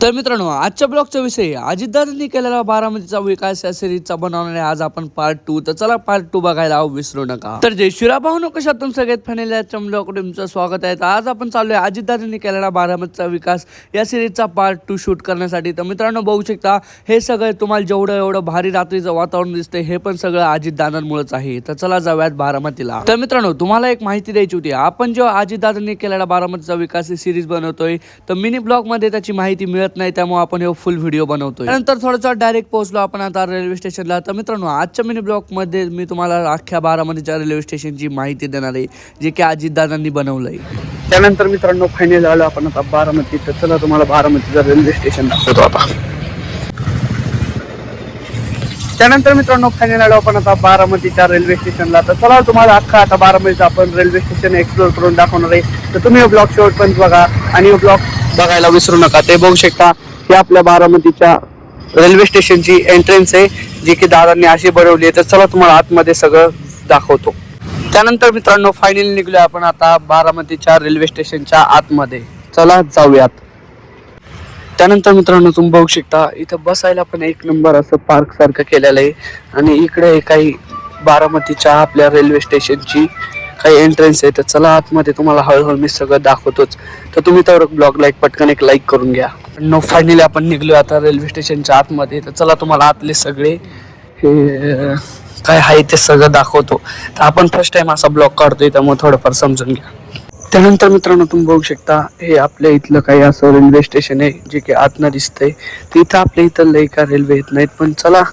तर मित्रांनो, आजच्या ब्लॉगचा विषय अजितदादांनी केलेला बारामतीचा विकास या सिरीजचा बनवणार आहे आज आपण पार्ट 2. तर चला पार्ट 2 बघायला विसरू नका. तर जय शिवराय भाऊनो, कशा तुम सगळ्यात फॅमिली आजच्या ब्लॉगकडे तुमचं स्वागत आहे. तर आज आपण चाललोय अजितदादांनी केलेला बारामतीचा विकास या सिरीजचा पार्ट 2 शूट करण्यासाठी. तर मित्रांनो बघू शकता, हे सगळं तुम्हाला जेवढं एवढं भारी रात्रीचं वातावरण दिसतंय हे पण सगळं अजितदादांमुळेच आहे. तर चला जाऊयात बारामतीला. तर मित्रांनो, तुम्हाला एक माहिती द्यायची होती. आपण जेव्हा अजितदादांनी केलेला बारामतीचा विकास ही सिरीज बनवतोय तर मिनी ब्लॉग मध्ये त्याची माहिती मिळत नाही, त्यामुळे आपण हे फुल व्हिडिओ बनवतोय. त्यानंतर थोडंसं डायरेक्ट पोहोचलो आपण आता रेल्वे स्टेशनला. तर मित्रांनो, आजच्या मिनी ब्लॉग मध्ये मी तुम्हाला अख्ख्या बारामतीच्या रेल्वे स्टेशनची माहिती देणार आहे, जे की अजितदादांनी बनवलंय. त्यानंतर मित्रांनो फायनल आलो आपण आता बारामती. तर चला तुम्हाला बारामतीचं रेल्वे स्टेशन दाखवतो आता. त्यानंतर मित्रांनो फायनल आलो आपण आता बारामतीच्या रेल्वे स्टेशनला. तर चला तुम्हाला अख्खा आता बारामतीचं आपण रेल्वे स्टेशन एक्सप्लोर करून दाखवणार आहे. तर तुम्ही ब्लॉग शेवटपर्यंत बघा आणि ब्लॉग बघायला विसरू नका. ते बघू शकता ही आपल्या बारामतीच्या रेल्वे स्टेशनची एंट्रन्स आहे, जी की दादांनी अशी बनवली आहे. तर चला तुम्हाला आतमध्ये सगळं दाखवतो. त्यानंतर मित्रांनो फायनली निघलो आपण आता बारामतीच्या रेल्वे स्टेशनच्या आतमध्ये. चला जाऊयात. त्यानंतर मित्रांनो तुम्ही बघू शकता इथं बसायला पण एक नंबर असं पार्क सारखं केलेलं आहे. आणि इकडे काही बारामतीच्या आपल्या रेल्वे स्टेशनची काही एंट्रन्स आहे. तर चला आतमध्ये तुम्हाला हळूहळू मी सगळं दाखवतोच. तर तुम्ही तर ब्लॉग पटकन एक लाईक करून घ्या. नो फायनली आपण निघलो आता रेल्वे स्टेशनच्या आतमध्ये. तर चला तुम्हाला आतले सगळे हे काय आहे ते सगळं दाखवतो. तर आपण फर्स्ट टाइम असा ब्लॉग काढतोय, त्यामुळे थोडंफार समजून घ्या. त्यानंतर मित्रांनो तुम्ही बघू शकता हे आपल्या इथलं काही असं रेल्वे स्टेशन आहे, जे की आतनं दिसतंय. तिथं आपल्या इथं लई का रेल्वे येत नाहीत, पण चला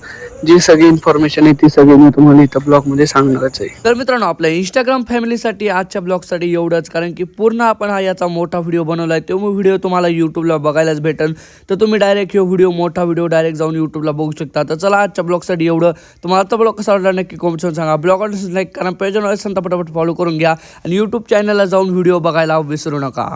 जी सगळी इन्फॉर्मेशन आहे ती सगळी मी तुम्हाला इथं ब्लॉग मध्ये सांगणारच आहे. तर मित्रांनो आपल्या इंस्टाग्राम फॅमिलीसाठी आजच्या ब्लॉगसाठी एवढंच, कारण की पूर्ण आपण हा याचा मोठा व्हिडिओ बनवलाय. तो व्हिडिओ तुम्हाला युट्यूबला बघायलाच भेटेल. तर तुम्ही डायरेक्ट मोठा व्हिडिओ डायरेक्ट जाऊन युट्यूबला बघू शकता. तर चला आजच्या ब्लॉगसाठी एवढं. तुम्हाला आता ब्लॉग कसा वाटला नक्की कमेंट करून सांगा. ब्लॉग लाईक करा, पेजवर असेल तर पटापट फॉलो करून घ्या आणि यूट्यूब चॅनलला जाऊन व्हिडिओ बघायला विसरू नका.